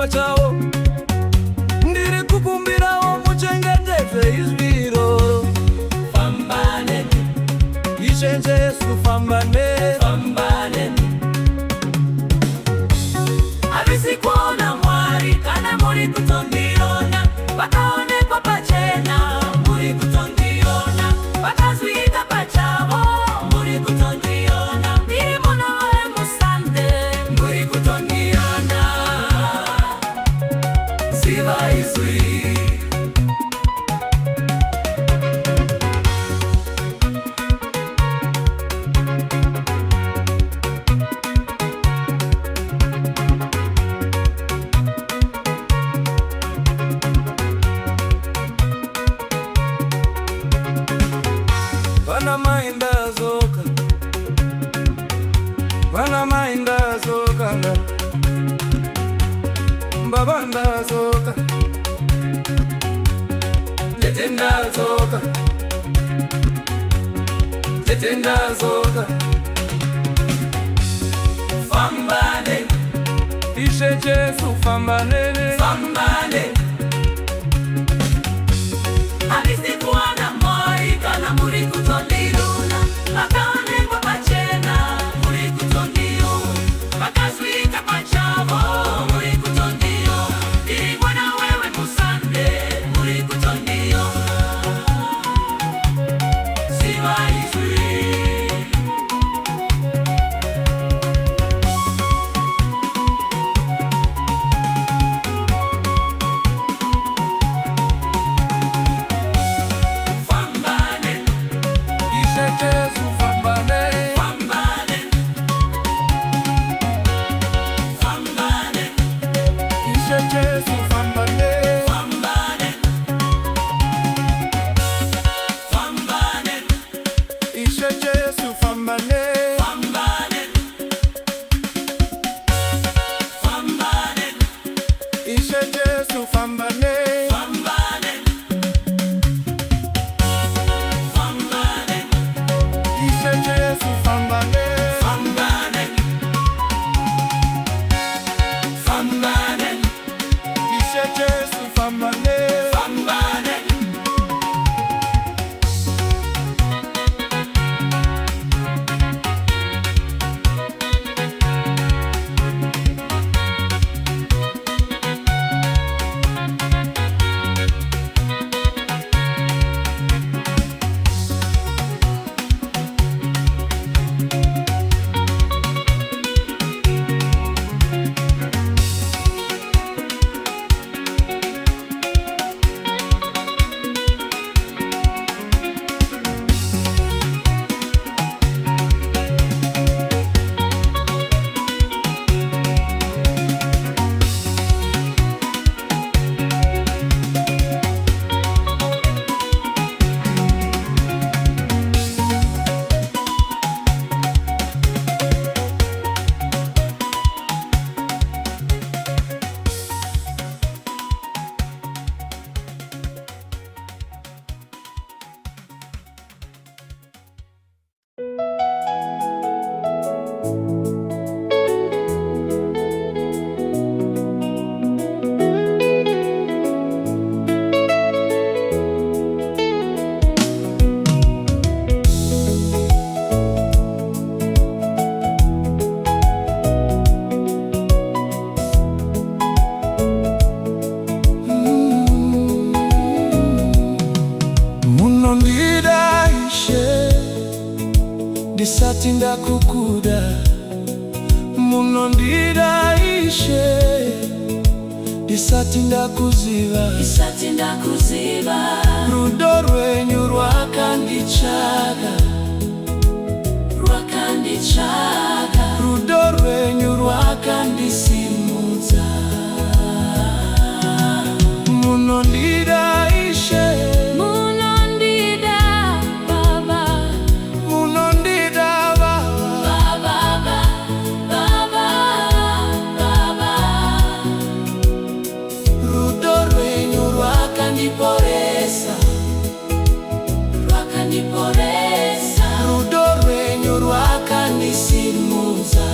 pachavo. Ndiri kukumbirawo muchengetedze izwi iroro. Famba neni, Ishe Jesu famba neni, famba neni. Havisi kuona Mwari kana muri kutondiona, vakaonekwa pachena muri kutondiona, vakazviita pachavo muri kutondiona, ndiri mwana wemusande muri kutondiona. Ziva izwi. Vana mainda zoka, vana mainda zoka, baba nda zoka, tetenda zoka, tetenda zoka. Famba neni, Ishe Jesu famba neni, famba neni. Havisi kuona Mwari kana muri kutondiruna, vakaonekwa pachena muri kutondiona, vakazviita pachavo muri kutondiona, ndiri mwana wewe musande muri kutondiona. Ziva izwi. Jesu famba neni, famba neni, famba neni. Ishe Jesu famba neni, famba neni, famba neni. Ishe Jesu famba neni, famba neni, famba neni. Ishe Jesu famba neni, famba neni. Ishe Jesu famba neni, famba neni, famba neni. Ishe Jesu famba neni, famba neni. Munondiida Ishe, ndisati ndakukuda. Munondiida Ishe, ndisati ndakuziva. Rudo rwenyu rwakandichaga, rudo rwenyu rwakandisimudza. Munondiida Ishe, Rwakandiporesa, rudo rwenyu rwakandisimudza.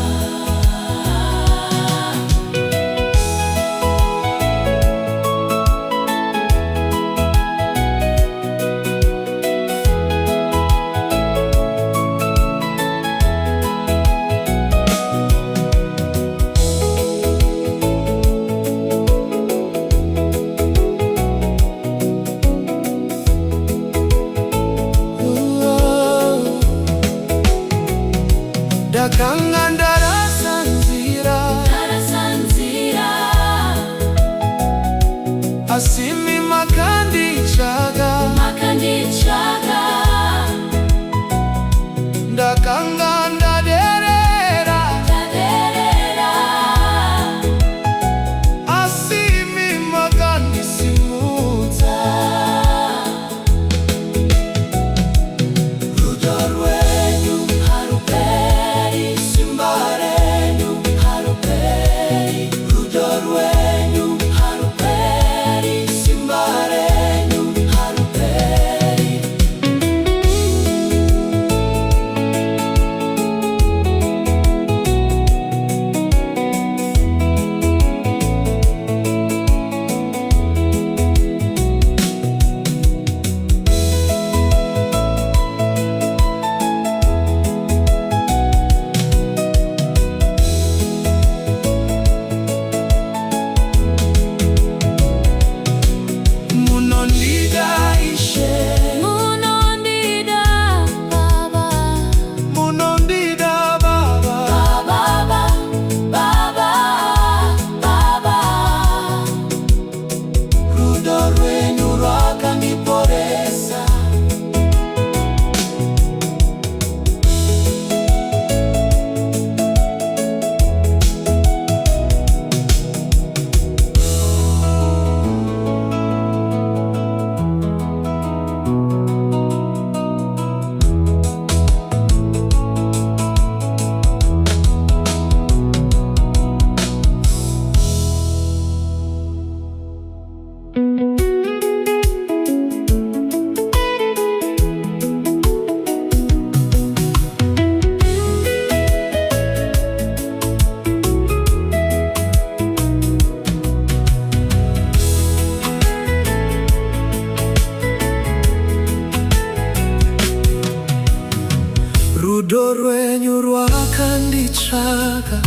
ndakanditsvaka,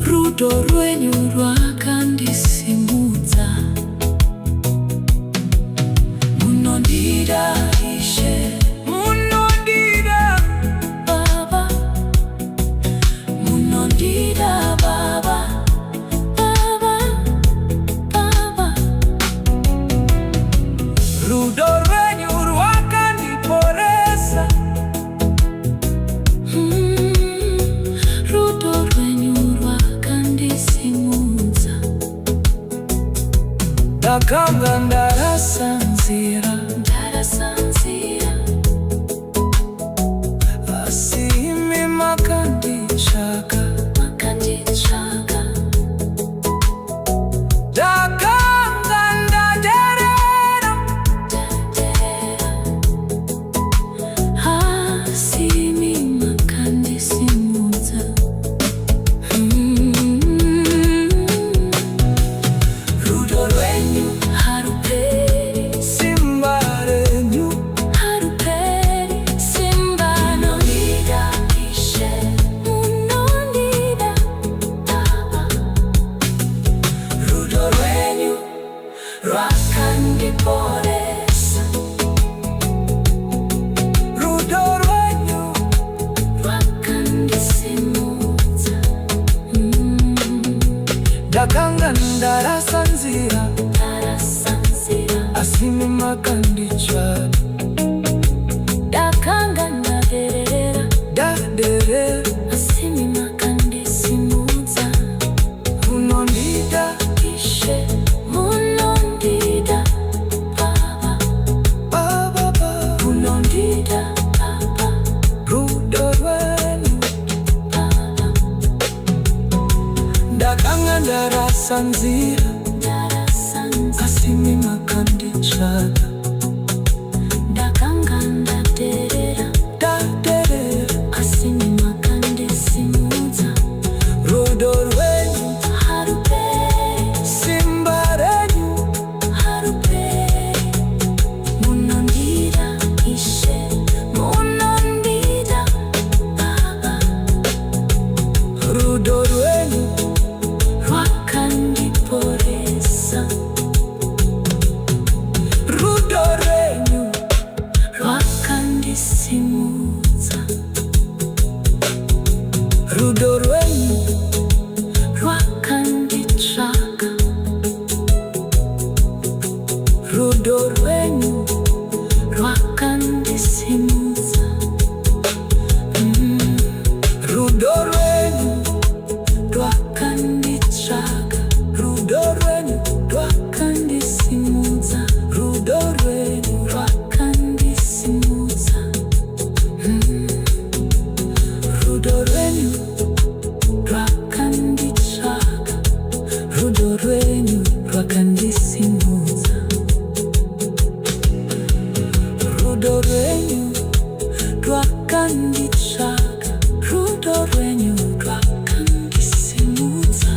rudo rwenyu rwakandisimudza. Munondiida Ishe, munondiida Baba, munondiida Baba, Baba, Baba. Rudo rwenyu rwakandiporesa, rudo rwenyu rwakandisimudza. Ndakanga ndarasanzira, asi imi makanditsvaka. Ndakanga ndaderera, asi imi makandisimudza. Rudo rwenyu haruperi, Simba renyu haruperi. Simba nondiida Ishe, munondiida Baba. Rudo rwenyu rwakandiporesa, rudo rwenyu rwakandisimudza. Ndakanga ndarasanzira, asi imi makanditsvaka. Ndakanga ndaderera, asi imi makandisimudza. Munondiida Ishe, munondiida Baba, Baba, Baba. Munondiida Baba, rudo rwenyu Baba. Ndakanga ndarasanzira, asi imi makanditsvaka. Ndakanga ndaderera, asi imi makandisimudza. Rudo rwenyu haruperi, Simba renyu haruperi. Munondiida Ishe, munondiida Baba. Rudo rwenyu rwakandiporesa, rudo rwenyu rwakandisimudza. Rudo rwenyu rwakanditsvaka, rudo rwenyu rwakandisimudza. Rudo rwenyu rwakanditsvaka, rudo rwenyu rwakandisimudza. Rudo rwenyu rwakandisimudza. Rudo rwenyu rwakanditsvaka, rudo rwenyu rwakandisimudza. Rudo rwenyu rwakanditsvaka, rudo rwenyu rwakandisimudza.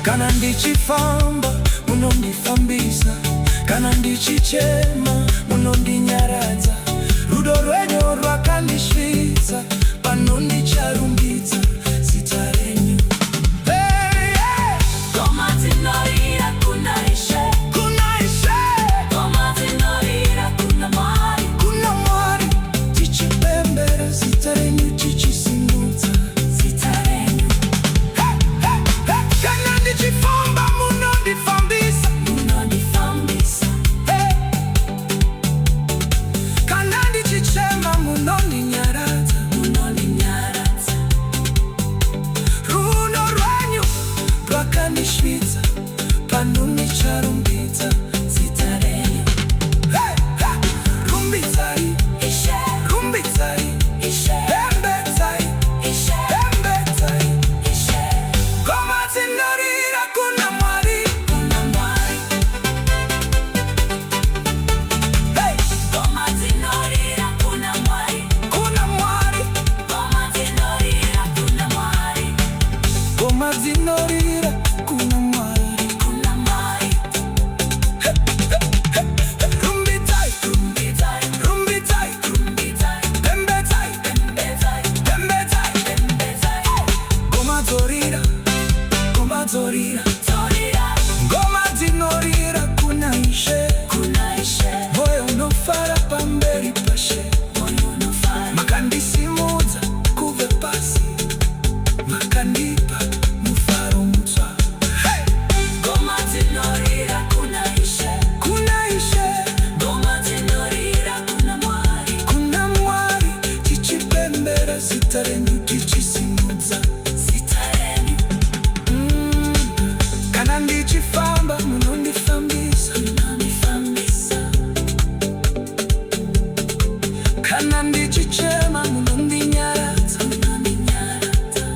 Kana ndichifamba munondifambisa, kana ndichichema munondinyaradza. Rudo rwenyu rwakandisvitsa, pano ndicharumbidza zita renyu. Ngoma dzinorira kuna Ishe, Kuna Ishe, ngoma dzinorira kuna Mwari, kuna Mwari, tichipembera zita renyu, tichisimudza zita renyu. kana ndichifamba munondifambisa, Munondifambisa, kana ndichichema munondinyaradza. munondinyaradza. Rudo rwenyu rwakandisvitsa, pano ndicharumbidza zita renyu. Rumbidzai, Ishe, rumbidzai, Ishe, pembedzai, Ishe, pembedzai. Ishe. Ngoma dzinorira kuna Mwari, Kuna Mwari, ngoma dzinorira kuna Mwari, kuna Mwari. ngoma dzinorira kuna Mwari, Ngoma dzinorira kuna Mwari. kuna Mwari. Rumbidzai, Rumbidzai, rumbidzai, rumbidzai, pembedzai, pembedzai, pembedzai. pembedzai. Ngoma dzorira, ngoma dzorira. Dzorira Ngoma dzinorira kuna Ishe, kuna Ishe, moyo unofara pamberi paShe. moyo unofara. Makandisimudza kubva pasi, makandipa mufaro mutsva. Ngoma dzinorira kuna Ishe, Kuna Ishe, ngoma dzinorira kuna Mwari, kuna Mwari, tichipembera zita renyu, tichisimudza zita renyu. kana ndichifamba munondifambisa, Munondifambisa, kana ndichichema munondinyaradza. munondinyaradza.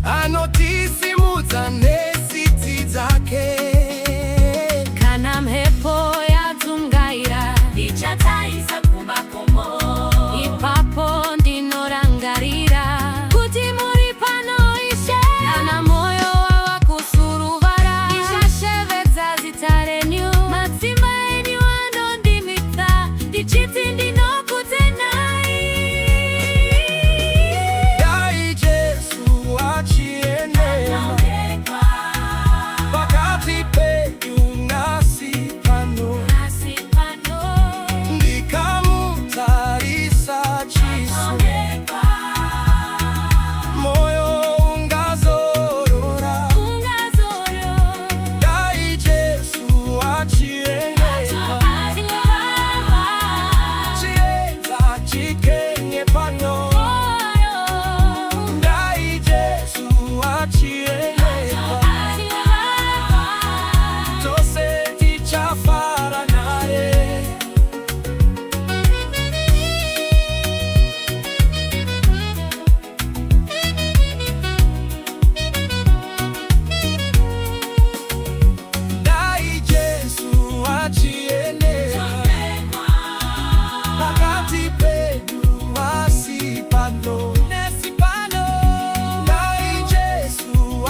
Rinondisimudza nesiti dzake. Kana mhepo yadzungaira, ndichataisa kumakomo. ipapo ndinorangarira kuti muri pano Ishe. Kana moyo wava kusuruvara, ndichashevedza zita renyu. Madzimba enyu anondimhitsa, ndichiti ndinokutenai. Dai Jesu Achionekwa pakati penyu nasi pano. Ndikamutarisa chiso, moyo ungazorora. Dai Jesu Achionekwa, chiedza chikenye pano. Dai Jesu Achionekwa, tose tichafara naye. Dai Jesu Achionekwa pakati penyu nasi pano. Dai Jesu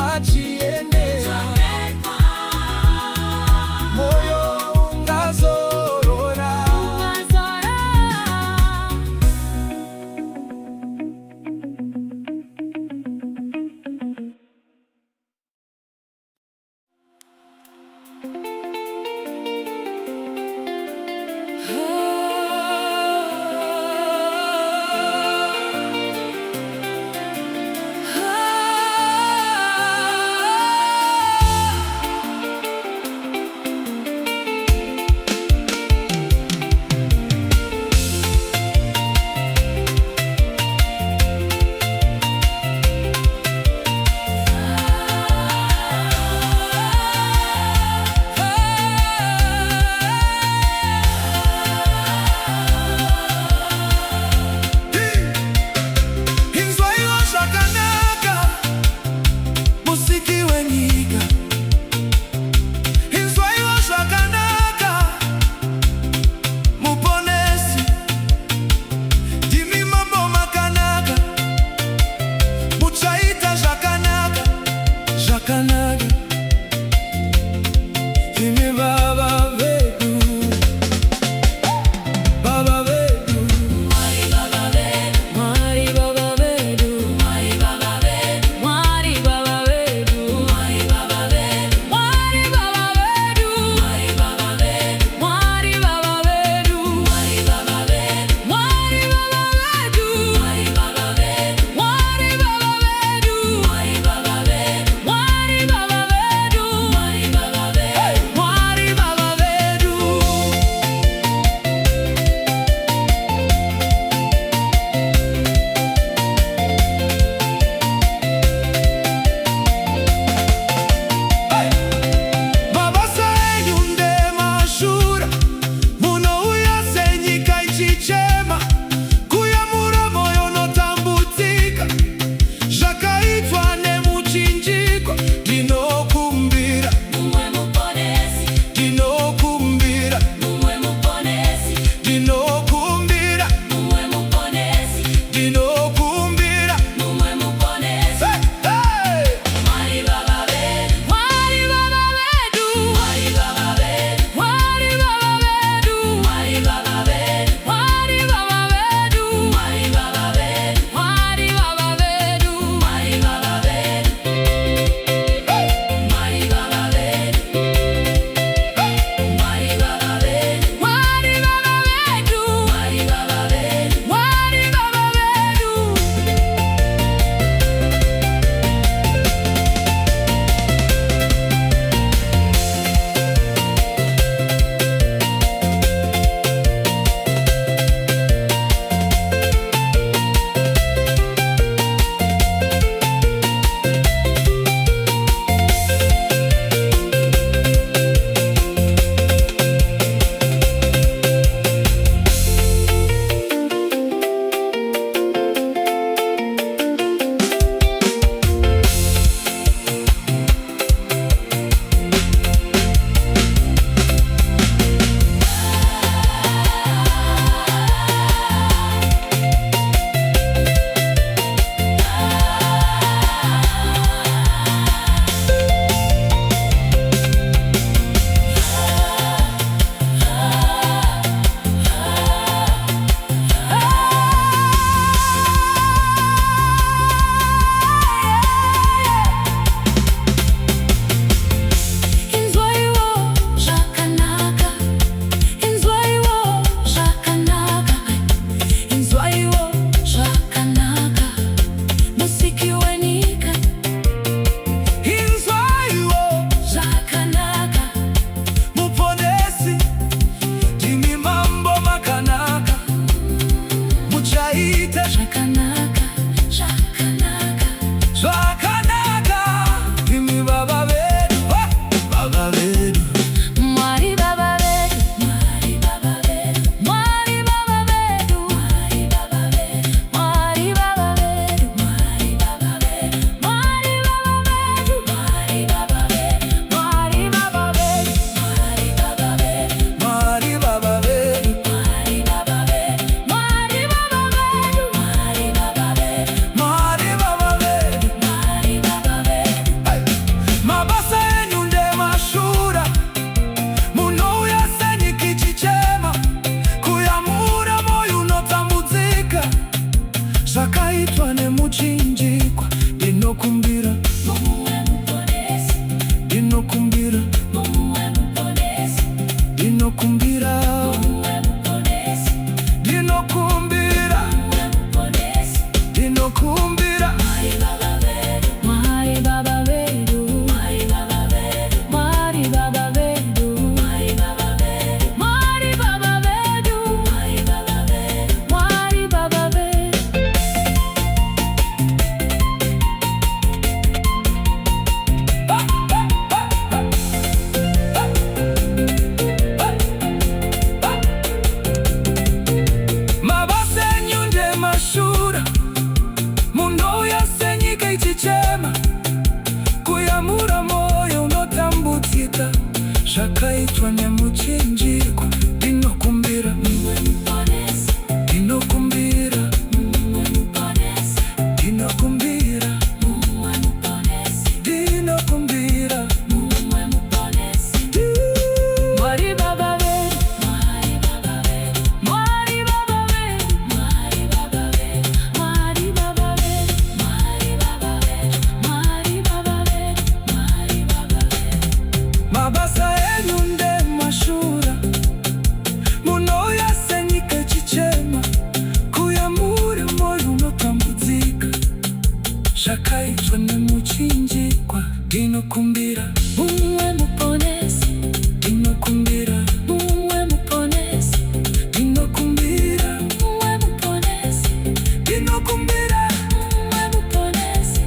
ndinokumbira mumwe muponesi, ndinokumbira mumwe muponesi, ndinokumbira mumwe muponesi, ndinokumbira mumwe muponesi.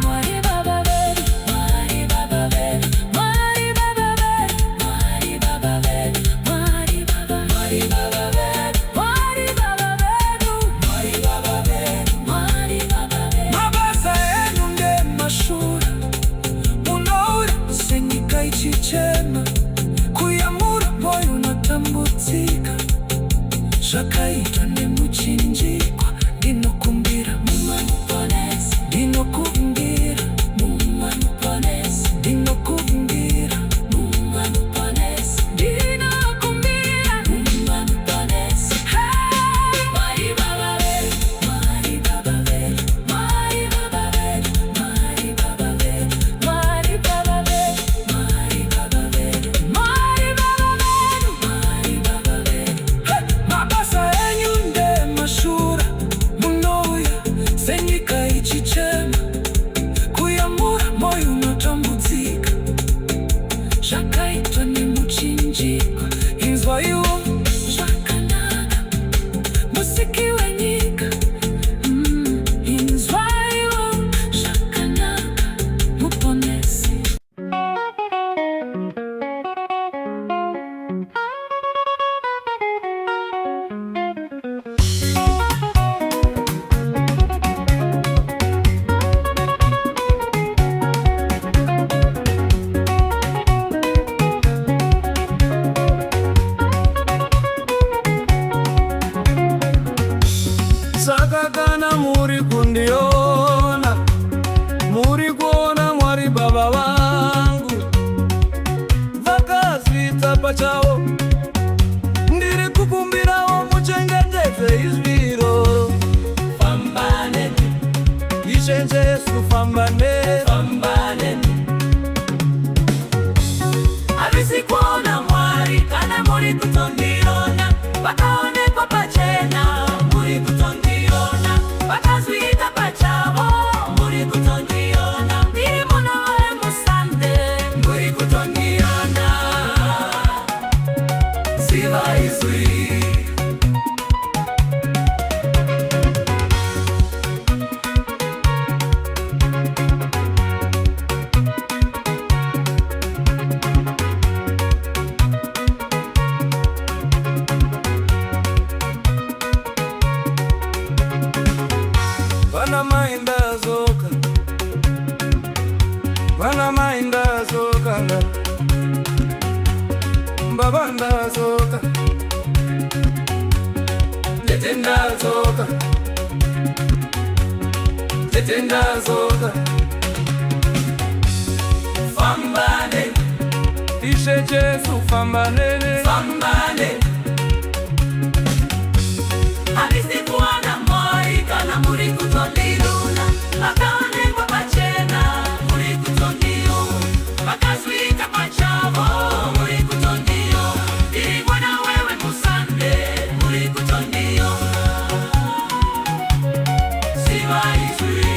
Mwari baba vedu, Mwari baba vedu, Mwari baba vedu, Mwari baba vedu, Mwari baba, Mwari baba vedu, Mwari baba vedu, Mwari baba vedu, Mwari baba vedu. Mabasa enu ngemashura, munoura senyika ichichema, kuyamura moyo unotambudzika, zvakaitwa nemuchinjikwa. Ndinokumbira mumwe muponesi, ndinokumbira mumwe muponesi, ndinokumbira mumwe muponesi, ndinokumbira mumwe muponesi. Mwari baba vedu, Mwari baba vedu, Mwari baba vedu, Mwari baba vedu, Mwari baba vedu, Mwari baba vedu, Mwari baba vedu, Mwari baba vedu. Mabasa enyu ndemashura, munouya senyika ichichema, kuyamura moyo unotambudzika, zvakaitwa nemuchinjikwa. Inzwa iwo zvakanaka, musiki wenyika. Inzwa iwo zvakanaka, muponesi. Saka kana muri kundiona, muri kuona Mwari baba vangu, vakazviita pachavo, ndiri kukumbirawo muchengetedze izviro. Famba neni, Ishe Jesu famba neni, famba neni. Havisi kuona Mwari kana muri kutondiona, vakaonekwa pachena, muri kutondiona, vakazviita pachavo, muri kutondiona, ndiri mwana wemusande, muri kutondiona, ziva izwi. Vana mainda zoka, vana mainda zoka, baba nda zoka, tetenda zoka, tetenda zoka. Famba neni, Ishe Jesu famba neni, famba neni. Havisi kuona Mwari kana muri kutondiruna, vakaonekwa pachena, muri kutondiona, vakazviita pachavo, muri kutondiona, ndiri mwana wewe musande, muri kutondiona, ziva izwi.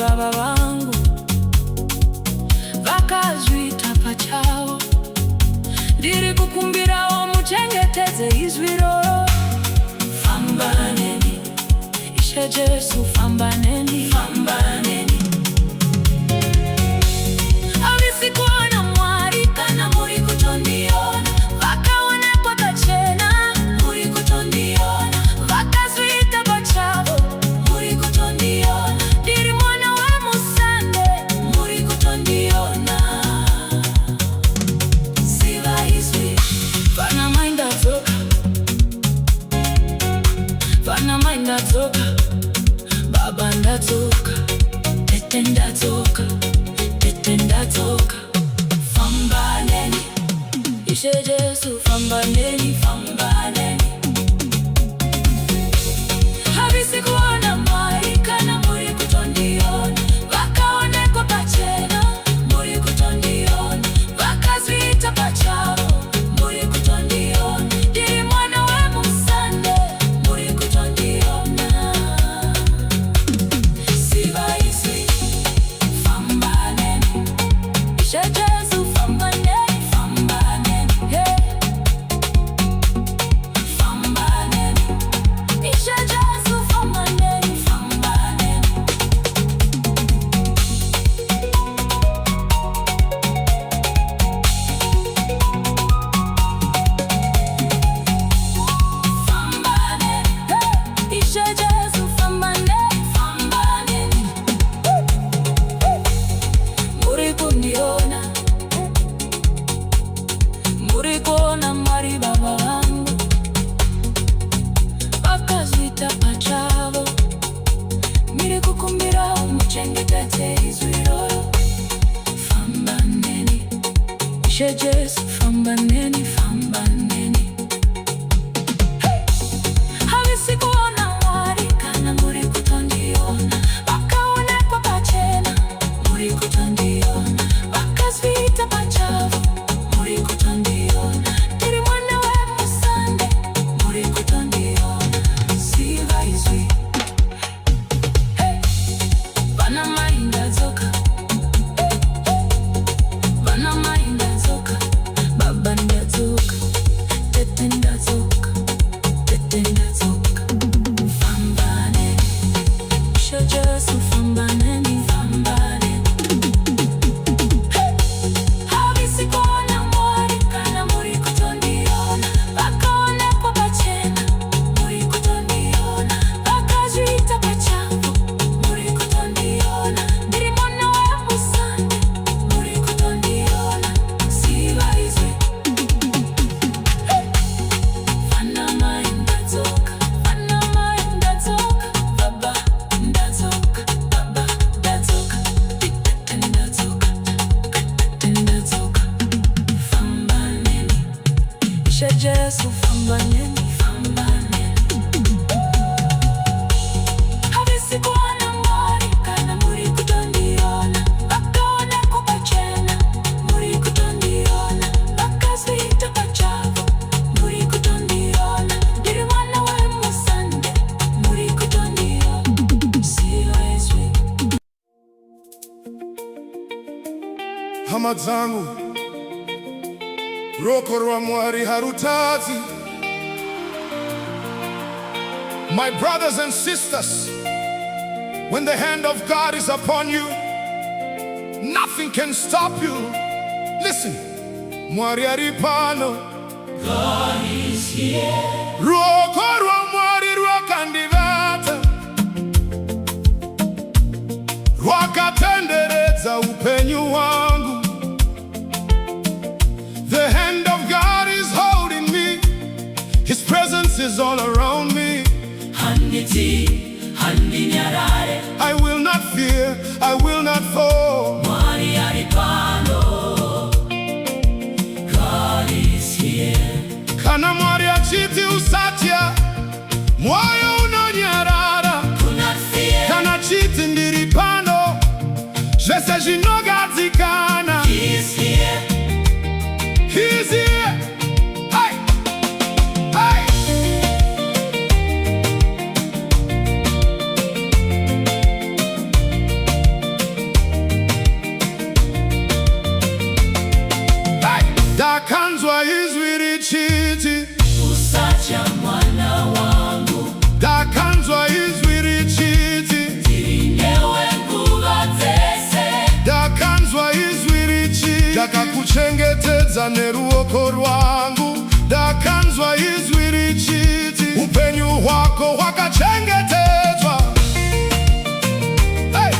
baba vangu vakazviita pachavo. Ndiri kukumbirawo muchengetedze izwi roro. Famba neni, Ishe Jesu, famba neni, famba neni. Havisi kuona Mwari kana muri kutondiona. Vakaonekwa pachena, muri kutondiona. Vakazviita pachavo, muri kutondiona. Ndiri mwana wa musande, muri kutondiona. Siva izwi, vana mai ndadzoka. Vana mai ndadzoka. Baba ndadzoka. Tete ndadzoka. Tete ndadzoka. Famba neni, Ishe Jesu, famba neni, famba neni. Havisi kuona Mwari kana muri kutondiona. Vakaonekwa pachena, muri kutondiona. Vakazviita pachavo, muri kutondiona. Ndiri mwana wa musande, muri kutondiona. Siva izwi, famba neni, Ishe Jesu, famba neni, famba neni, yeah. Famba neni, Ishe Jesu, famba neni, famba neni. Famba neni, hey. Ishe Jesu, famba neni, famba neni. Muri kundiona, muri kuona Mwari baba vangu. Vakazviita pachavo. Ndiri kukumbirawo muchengetedze izwi roro. Famba neni, Ishe Jesu, famba neni, famba neni. Havisi kuona Mwari kana muri kutondiona. Vakaonekwa pachena, muri kutondiona. Vakazviita pachavo, muri kutondiona. Ndiri mwana wa musande, muri kutondiona. Siva izwi, hey. Vana mai ndadzoka. Vana mai ndadzoka. Baba ndadzoka. Tete ndadzoka. Tete ndadzoka. Famba neni, Ishe Jesu, famba neni, famba neni. Havisi kuona Mwari kana muri kutondiona. Vakaonekwa pachena, muri kutondiona. Vakazviita pachavo, muri kutondiona. Ndiri mwana wa musande, muri kutondiona. Siva izwi, hey. Vana mai ndadzoka. Vana mai ndadzoka. Baba ndadzoka. Baba ndadzoka. Tete ndadzoka. Tete ndadzoka. Famba neni, Ishe Jesu, famba neni, famba neni. Havisi kuona Mwari kana muri kutondiona. Vakaonekwa pachena, muri kutondiona. Vakazviita pachavo, muri kutondiona. Ndiri mwana wa musande, muri kutondiona. Siva izwi. Hama dzangu, ruoko RwaMwari harutadzi. My brothers and sisters, when the hand of God is upon you, nothing can stop you. Listen, Mwari ari pano. God is here. Ruoko RwaMwari rwakandivata. Rwakatenderedza upenyu wangu. The hand of God is holding me. His presence is all around me. Handiti, handinyarare. I will not fear, I will not fall. Mwari ari pano. God is here. Kana Mwari achiti usatya, moyo unonyarara. Kuna fear. Kana chiti ndiri pano, zvese zvinogadzikana. He is here. He's here. Hey! Hey! ndakakubata neruoko rwangu, ndakanzwa izwi richiti upenyu hwako hwakachengetedzwa. Hey!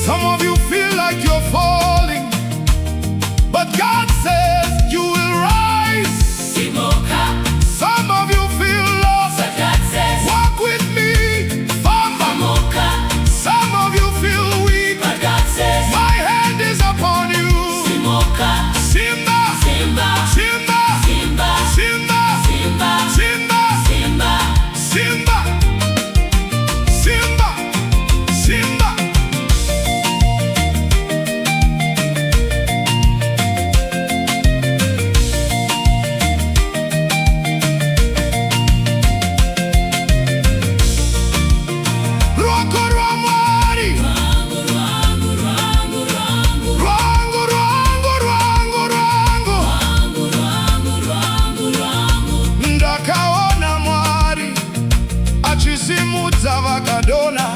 Some of you feel like you're falling, but God says you will rise. Some of you feel lost, but God says walk with me, Famba. Some of you feel weak, but God says my hand is upon you. Simba, Simba, Simba, Simba, Simba, Simba, Simba, Simba, Simba, Simba. Ruoko RwaMwari, Wangu, ndakaona Mwari achisimudza vakadona,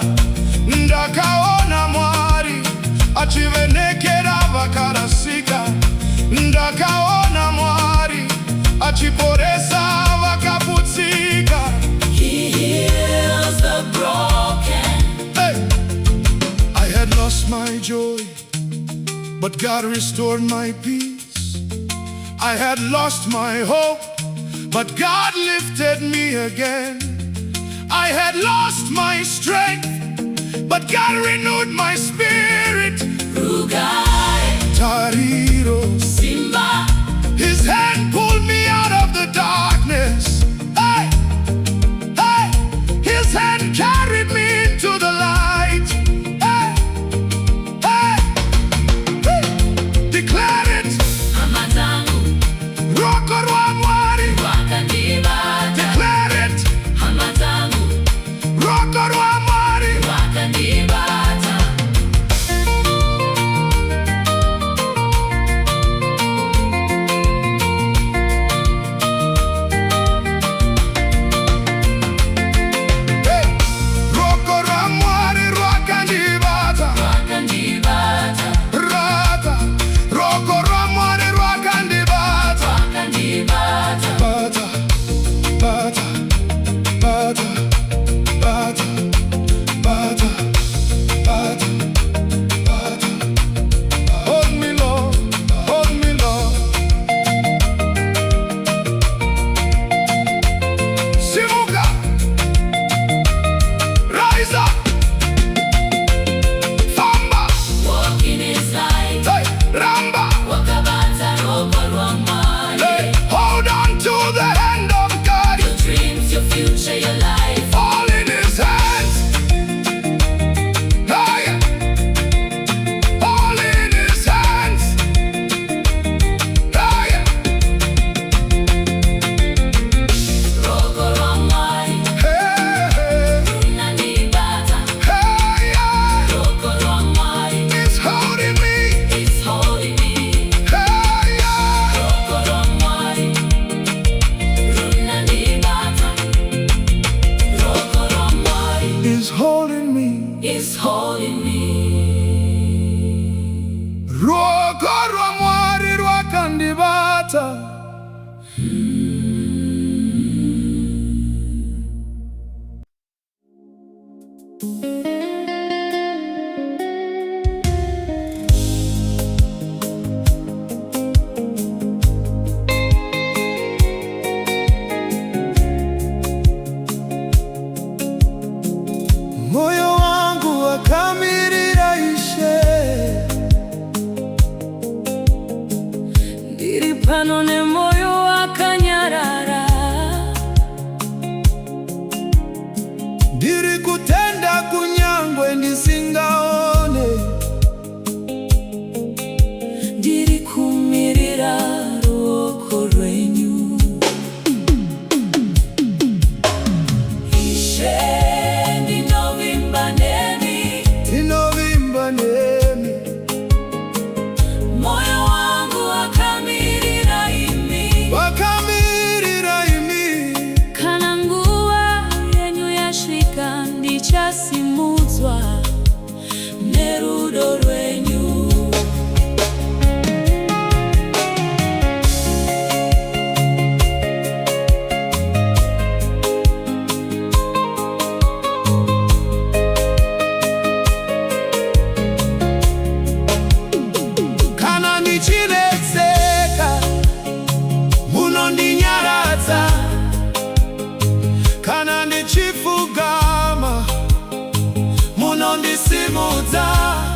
ndakaona Mwari achivenekera vakarasika, ndakaona Mwari achiporesa vakaputsika. He heals the broken. Hey! I had lost my joy, but God restored my peace. I had lost my hope, but God lifted me again. I had lost my strength, but God renewed my spirit. Tariro, Simba, His hand pulled me out of the darkness. Hey! Hey! His hand carried me into the light. Hey! Hey! Hey! Declare it. Amazangu, Ruoko RwaMwari. Wakamirira. Declare it. Amazangu, Ruoko RwaMwari. Wakamirira. Hey! Ruoko RwaMwari rwakandibata. Rata. Ruoko RwaMwari rwakandibata. Bata. Bata. Bata. Bata. Bata. Bata. Bata. Hold me, Lord. Hold me, Lord. Simuka. Rise up. Famba. Walk in His light. Hey. Ramba. Wakabata Ruoko RwaMwari. Hey. Hold on to the hand of God. Your dreams, your future, your life. All in His hands. Hey. All in His hands. Hey. Ruoko RwaMwari. Hey. Rinondiida. Hey. Ruoko RwaMwari. It's holding me. It's holding me. Hey. Ruoko RwaMwari. Rinondiida. Ruoko RwaMwari. It's holding me. It's holding me. Ruoko RwaMwari rwakandibata. Moyo wangu wakamirira Ishe. Ndiri pano nemoyo wakanyarara. Ndiri kutenda kunyangwe ndisingaone. Ndiri kumirira ruoko Renyu. Ishe ndinovimba nemi. Tinovimba nemi. Moyo wangu wakamirira imi. Wakamirira imi. Kana nguwa yenyu yasvika ndichasimudzwa. Rinondisimudza.